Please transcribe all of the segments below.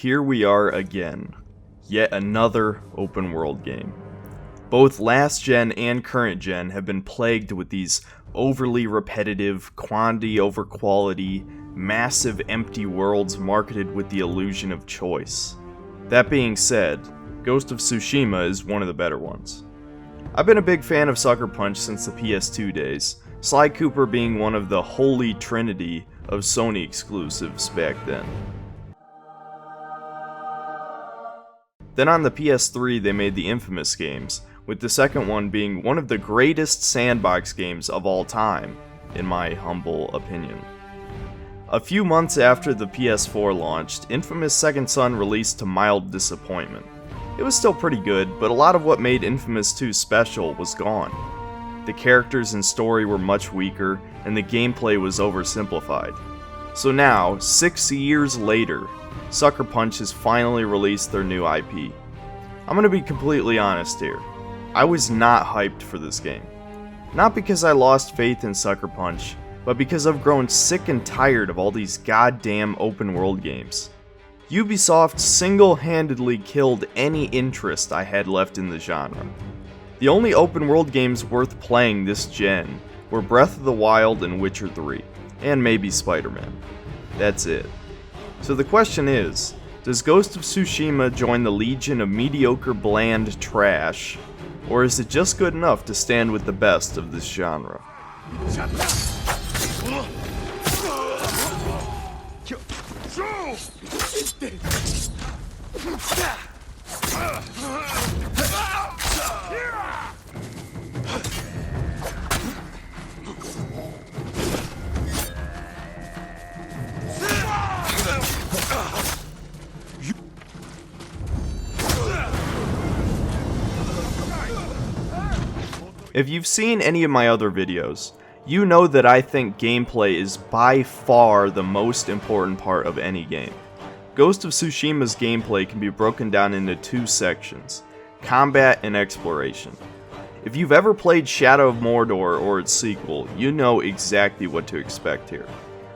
Here we are again, yet another open world game. Both last gen and current gen have been plagued with these overly repetitive, quantity over quality, massive empty worlds marketed with the illusion of choice. That being said, Ghost of Tsushima is one of the better ones. I've been a big fan of Sucker Punch since the PS2 days, Sly Cooper being one of the holy trinity of Sony exclusives back then. Then on the PS3 they made the Infamous games, with the second one being one of the greatest sandbox games of all time, in my humble opinion. A few months after the PS4 launched, Infamous Second Son released to mild disappointment. It was still pretty good, but a lot of what made Infamous 2 special was gone. The characters and story were much weaker, and the gameplay was oversimplified. So now, 6 years later, Sucker Punch has finally released their new IP. I'm gonna be completely honest here. I was not hyped for this game. Not because I lost faith in Sucker Punch, but because I've grown sick and tired of all these goddamn open world games. Ubisoft single-handedly killed any interest I had left in the genre. The only open world games worth playing this gen were Breath of the Wild and Witcher 3, and maybe Spider-Man. That's it. So the question is, does Ghost of Tsushima join the legion of mediocre bland trash, or is it just good enough to stand with the best of this genre? If you've seen any of my other videos, you know that I think gameplay is by far the most important part of any game. Ghost of Tsushima's gameplay can be broken down into two sections, combat and exploration. If you've ever played Shadow of Mordor or its sequel, you know exactly what to expect here.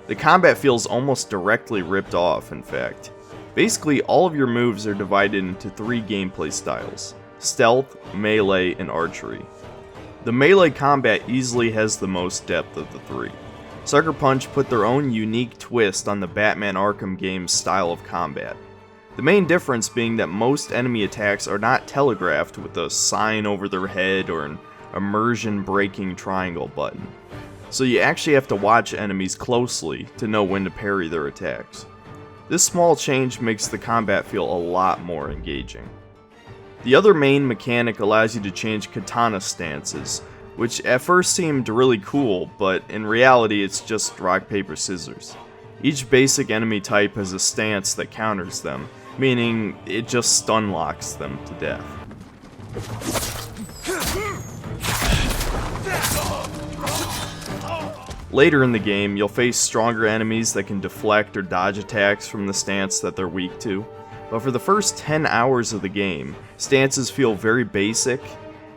The combat feels almost directly ripped off, in fact. Basically, all of your moves are divided into three gameplay styles: stealth, melee, and archery. The melee combat easily has the most depth of the three. Sucker Punch put their own unique twist on the Batman Arkham game's style of combat. The main difference being that most enemy attacks are not telegraphed with a sign over their head or an immersion breaking triangle button. So you actually have to watch enemies closely to know when to parry their attacks. This small change makes the combat feel a lot more engaging. The other main mechanic allows you to change Katana Stances, which at first seemed really cool, but in reality it's just rock, paper, scissors. Each basic enemy type has a stance that counters them, meaning it just stun locks them to death. Later in the game, you'll face stronger enemies that can deflect or dodge attacks from the stance that they're weak to. But for the first 10 hours of the game, stances feel very basic,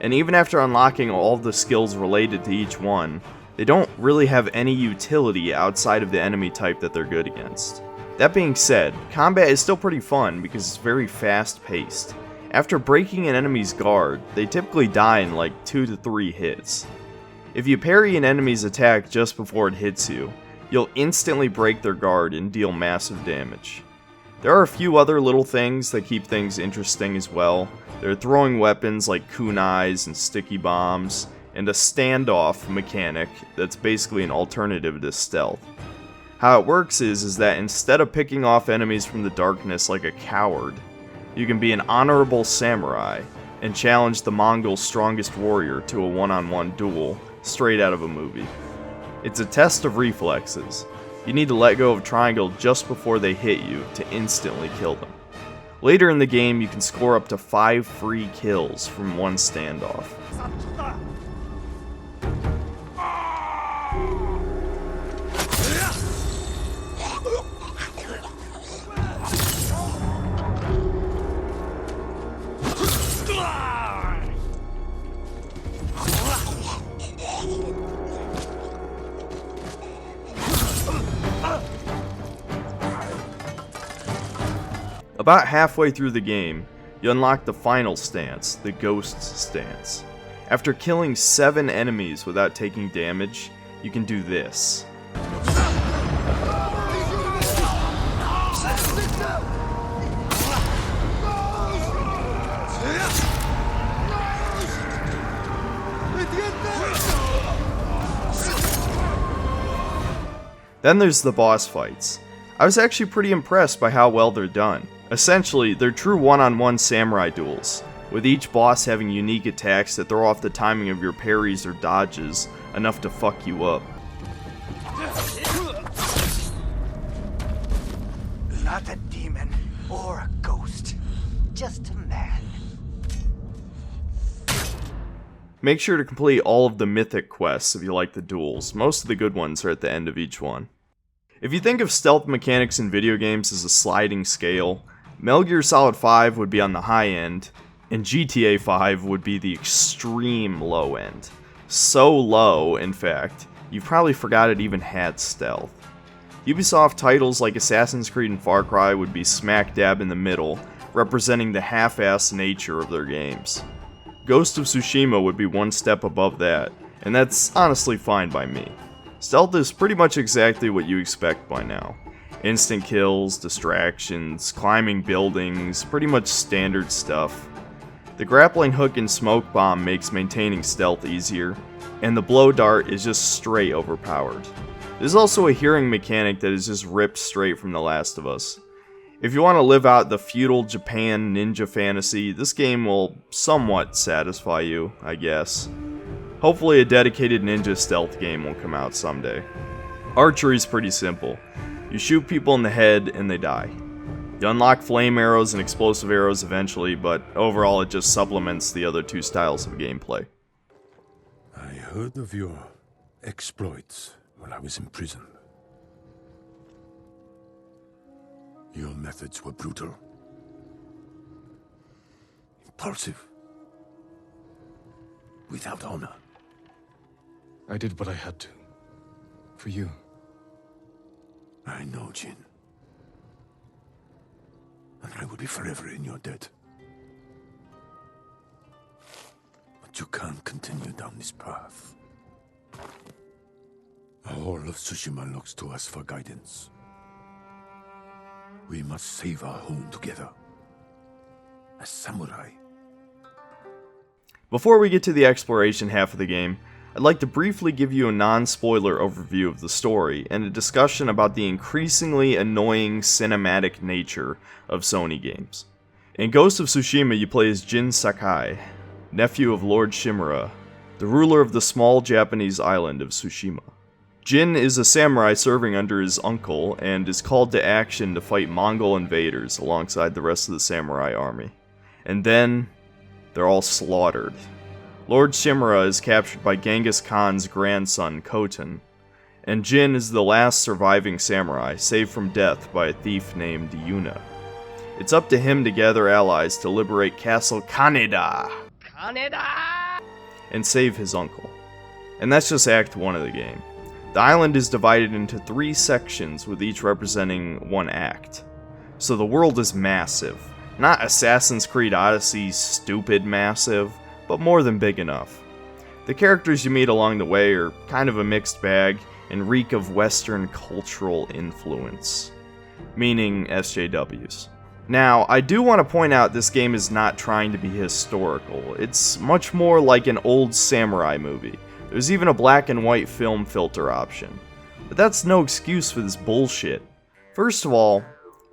and even after unlocking all the skills related to each one, they don't really have any utility outside of the enemy type that they're good against. That being said, combat is still pretty fun because it's very fast paced. After breaking an enemy's guard, they typically die in like 2 to 3 hits. If you parry an enemy's attack just before it hits you, you'll instantly break their guard and deal massive damage. There are a few other little things that keep things interesting as well. There are throwing weapons like kunais and sticky bombs, and a standoff mechanic that's basically an alternative to stealth. How it works is that instead of picking off enemies from the darkness like a coward, you can be an honorable samurai and challenge the Mongol's strongest warrior to a one-on-one duel straight out of a movie. It's a test of reflexes. You need to let go of triangle just before they hit you to instantly kill them. Later in the game, you can score up to 5 free kills from one standoff. About halfway through the game, you unlock the final stance, the Ghost Stance. After killing 7 enemies without taking damage, you can do this. Then there's the boss fights. I was actually pretty impressed by how well they're done. Essentially, they're true one-on-one samurai duels, with each boss having unique attacks that throw off the timing of your parries or dodges enough to fuck you up. Not a demon or a ghost, just a man. Make sure to complete all of the mythic quests if you like the duels. Most of the good ones are at the end of each one. If you think of stealth mechanics in video games as a sliding scale, Metal Gear Solid 5 would be on the high end, and GTA 5 would be the extreme low end. So low, in fact, you probably forgot it even had stealth. Ubisoft titles like Assassin's Creed and Far Cry would be smack dab in the middle, representing the half-assed nature of their games. Ghost of Tsushima would be one step above that, and that's honestly fine by me. Stealth is pretty much exactly what you expect by now. Instant kills, distractions, climbing buildings, pretty much standard stuff. The grappling hook and smoke bomb makes maintaining stealth easier, and the blow dart is just straight overpowered. There's also a hearing mechanic that is just ripped straight from The Last of Us. If you want to live out the feudal Japan ninja fantasy, this game will somewhat satisfy you, I guess. Hopefully a dedicated ninja stealth game will come out someday. Archery's pretty simple. You shoot people in the head and they die. You unlock flame arrows and explosive arrows eventually, but overall it just supplements the other 2 styles of gameplay. I heard of your exploits while I was in prison. Your methods were brutal, impulsive, without honor. I did what I had to. For you. I know, Jin. And I will be forever in your debt. But you can't continue down this path. All of Tsushima looks to us for guidance. We must save our home together. As samurai. Before we get to the exploration half of the game, I'd like to briefly give you a non-spoiler overview of the story and a discussion about the increasingly annoying cinematic nature of Sony games. In Ghost of Tsushima, you play as Jin Sakai, nephew of Lord Shimura, the ruler of the small Japanese island of Tsushima. Jin is a samurai serving under his uncle and is called to action to fight Mongol invaders alongside the rest of the samurai army. And then, they're all slaughtered. Lord Shimura is captured by Genghis Khan's grandson, Khotan, and Jin is the last surviving samurai, saved from death by a thief named Yuna. It's up to him to gather allies to liberate Castle Kaneda and save his uncle. And that's just Act 1 of the game. The island is divided into 3 sections, with each representing 1 act. So the world is massive. Not Assassin's Creed Odyssey's stupid massive, but more than big enough. The characters you meet along the way are kind of a mixed bag and reek of Western cultural influence, meaning SJWs. Now, I do want to point out this game is not trying to be historical. It's much more like an old samurai movie. There's even a black and white film filter option. But that's no excuse for this bullshit. First of all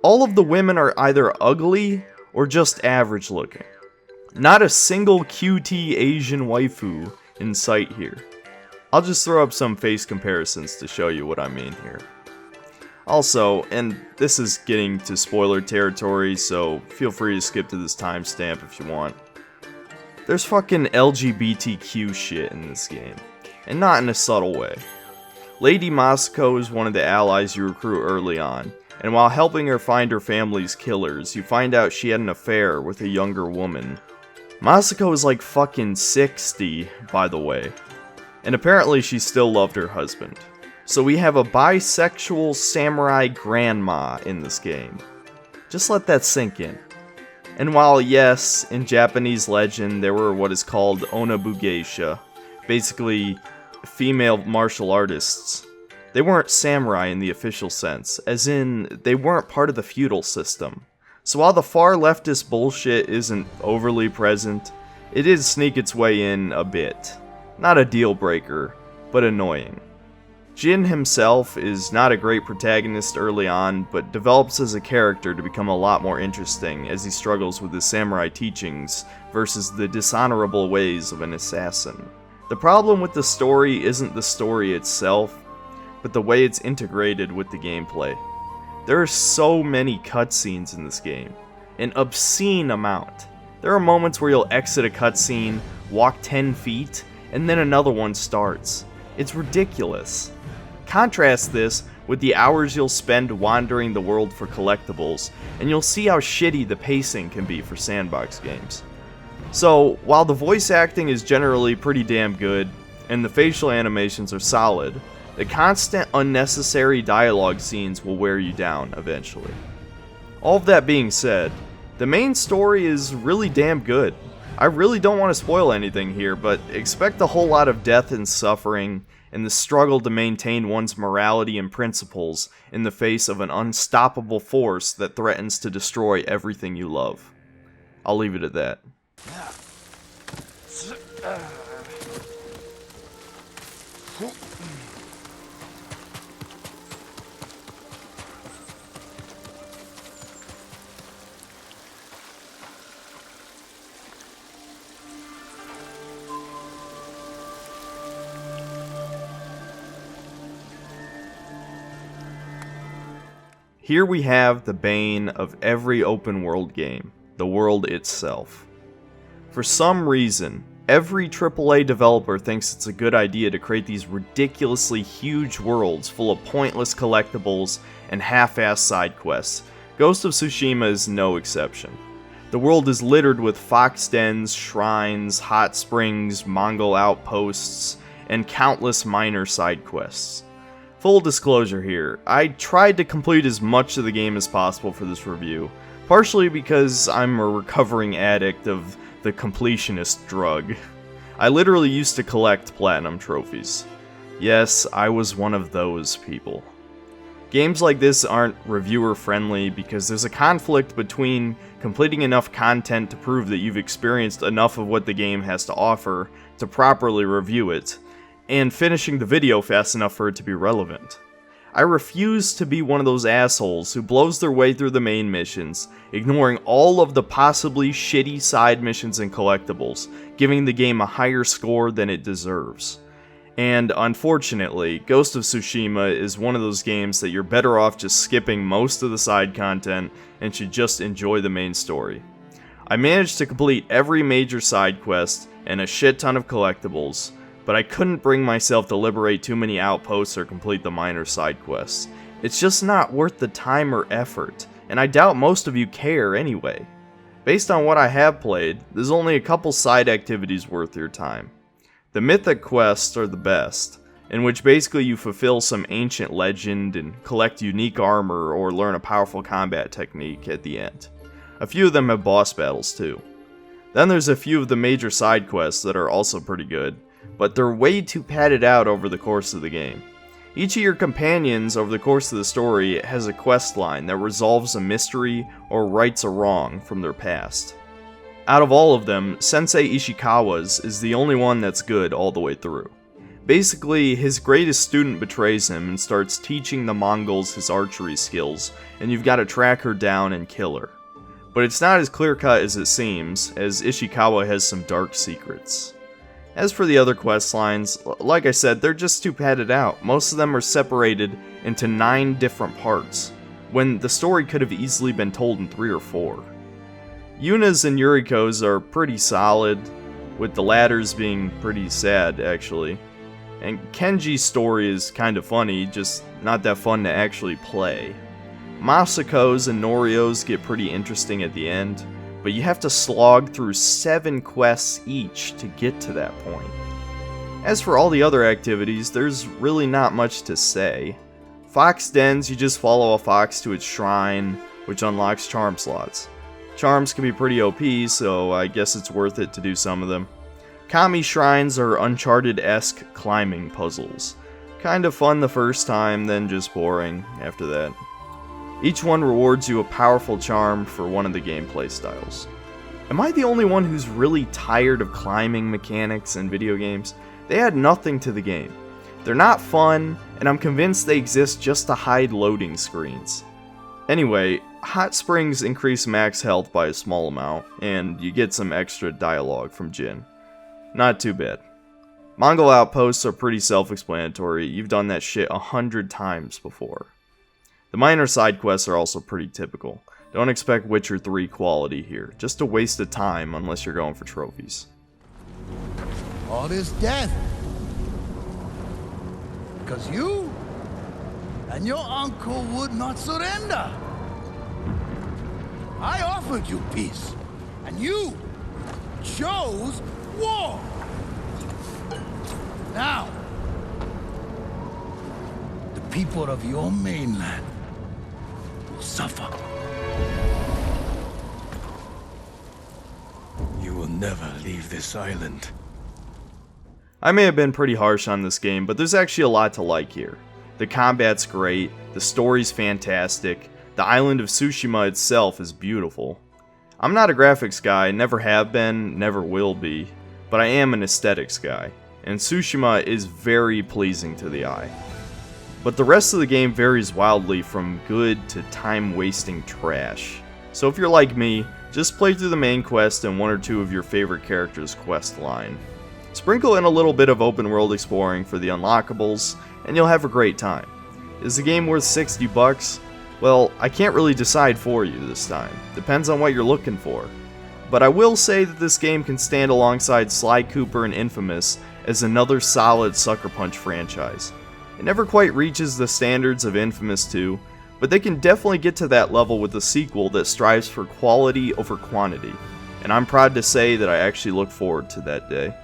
of the women are either ugly or just average looking. Not a single QT Asian waifu in sight here. I'll just throw up some face comparisons to show you what I mean here. Also, and this is getting to spoiler territory, so feel free to skip to this timestamp if you want. There's fucking LGBTQ shit in this game, and not in a subtle way. Lady Masako is one of the allies you recruit early on, and while helping her find her family's killers, you find out she had an affair with a younger woman. Masako is like fucking 60, by the way, and apparently she still loved her husband. So we have a bisexual samurai grandma in this game. Just let that sink in. And while yes, in Japanese legend there were what is called onabugeisha, basically female martial artists, they weren't samurai in the official sense, as in they weren't part of the feudal system. So while the far leftist bullshit isn't overly present, it did sneak its way in a bit. Not a deal breaker, but annoying. Jin himself is not a great protagonist early on, but develops as a character to become a lot more interesting as he struggles with his samurai teachings versus the dishonorable ways of an assassin. The problem with the story isn't the story itself, but the way it's integrated with the gameplay. There are so many cutscenes in this game, an obscene amount. There are moments where you'll exit a cutscene, walk 10 feet, and then another one starts. It's ridiculous. Contrast this with the hours you'll spend wandering the world for collectibles, and you'll see how shitty the pacing can be for sandbox games. So, while the voice acting is generally pretty damn good, and the facial animations are solid, the constant unnecessary dialogue scenes will wear you down eventually. All of that being said, the main story is really damn good. I really don't want to spoil anything here, but expect a whole lot of death and suffering, and the struggle to maintain one's morality and principles in the face of an unstoppable force that threatens to destroy everything you love. I'll leave it at that. Here we have the bane of every open world game, the world itself. For some reason, every AAA developer thinks it's a good idea to create these ridiculously huge worlds full of pointless collectibles and half-assed side quests. Ghost of Tsushima is no exception. The world is littered with fox dens, shrines, hot springs, Mongol outposts, and countless minor side quests. Full disclosure here, I tried to complete as much of the game as possible for this review, partially because I'm a recovering addict of the completionist drug. I literally used to collect platinum trophies. Yes, I was one of those people. Games like this aren't reviewer friendly because there's a conflict between completing enough content to prove that you've experienced enough of what the game has to offer to properly review it, and finishing the video fast enough for it to be relevant. I refuse to be one of those assholes who blows their way through the main missions, ignoring all of the possibly shitty side missions and collectibles, giving the game a higher score than it deserves. And unfortunately, Ghost of Tsushima is one of those games that you're better off just skipping most of the side content and should just enjoy the main story. I managed to complete every major side quest and a shit ton of collectibles, but I couldn't bring myself to liberate too many outposts or complete the minor side quests. It's just not worth the time or effort, and I doubt most of you care anyway. Based on what I have played, there's only a couple side activities worth your time. The mythic quests are the best, in which basically you fulfill some ancient legend and collect unique armor or learn a powerful combat technique at the end. A few of them have boss battles too. Then there's a few of the major side quests that are also pretty good, but they're way too padded out over the course of the game. Each of your companions over the course of the story has a quest line that resolves a mystery or rights a wrong from their past. Out of all of them, Sensei Ishikawa's is the only one that's good all the way through. Basically, his greatest student betrays him and starts teaching the Mongols his archery skills, and you've got to track her down and kill her. But it's not as clear-cut as it seems, as Ishikawa has some dark secrets. As for the other quest lines, like I said, they're just too padded out. Most of them are separated into 9 different parts, when the story could have easily been told in 3 or 4. Yuna's and Yuriko's are pretty solid, with the latter's being pretty sad, actually. And Kenji's story is kind of funny, just not that fun to actually play. Masako's and Norio's get pretty interesting at the end, but you have to slog through 7 quests each to get to that point. As for all the other activities, there's really not much to say. Fox dens, you just follow a fox to its shrine, which unlocks charm slots. Charms can be pretty OP, so I guess it's worth it to do some of them. Kami shrines are Uncharted-esque climbing puzzles. Kind of fun the first time, then just boring after that. Each one rewards you a powerful charm for one of the gameplay styles. Am I the only one who's really tired of climbing mechanics in video games? They add nothing to the game. They're not fun, and I'm convinced they exist just to hide loading screens. Anyway, hot springs increase max health by a small amount, and you get some extra dialogue from Jin. Not too bad. Mongol outposts are pretty self-explanatory. You've done that shit 100 times before. The minor side quests are also pretty typical. Don't expect Witcher 3 quality here. Just a waste of time unless you're going for trophies. All this death. Because you and your uncle would not surrender. I offered you peace, and you chose war. Now, the people of your mainland will suffer. You will never leave this island. I may have been pretty harsh on this game, but there's actually a lot to like here. The combat's great, the story's fantastic, the island of Tsushima itself is beautiful. I'm not a graphics guy, never have been, never will be, but I am an aesthetics guy, and Tsushima is very pleasing to the eye. But the rest of the game varies wildly from good to time-wasting trash. So if you're like me, just play through the main quest and one or two of your favorite characters' quest line. Sprinkle in a little bit of open world exploring for the unlockables, and you'll have a great time. Is the game worth $60? Well, I can't really decide for you this time. Depends on what you're looking for. But I will say that this game can stand alongside Sly Cooper and Infamous as another solid Sucker Punch franchise. It never quite reaches the standards of Infamous 2, but they can definitely get to that level with a sequel that strives for quality over quantity. And I'm proud to say that I actually look forward to that day.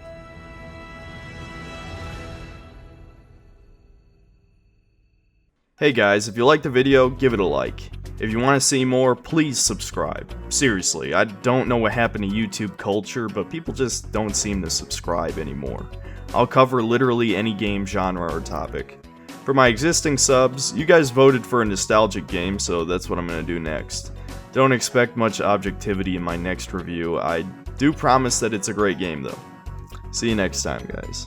Hey guys, if you liked the video, give it a like. If you want to see more, please subscribe. Seriously, I don't know what happened to YouTube culture, but people just don't seem to subscribe anymore. I'll cover literally any game genre or topic. For my existing subs, you guys voted for a nostalgic game, so that's what I'm going to do next. Don't expect much objectivity in my next review. I do promise that it's a great game though. See you next time, guys.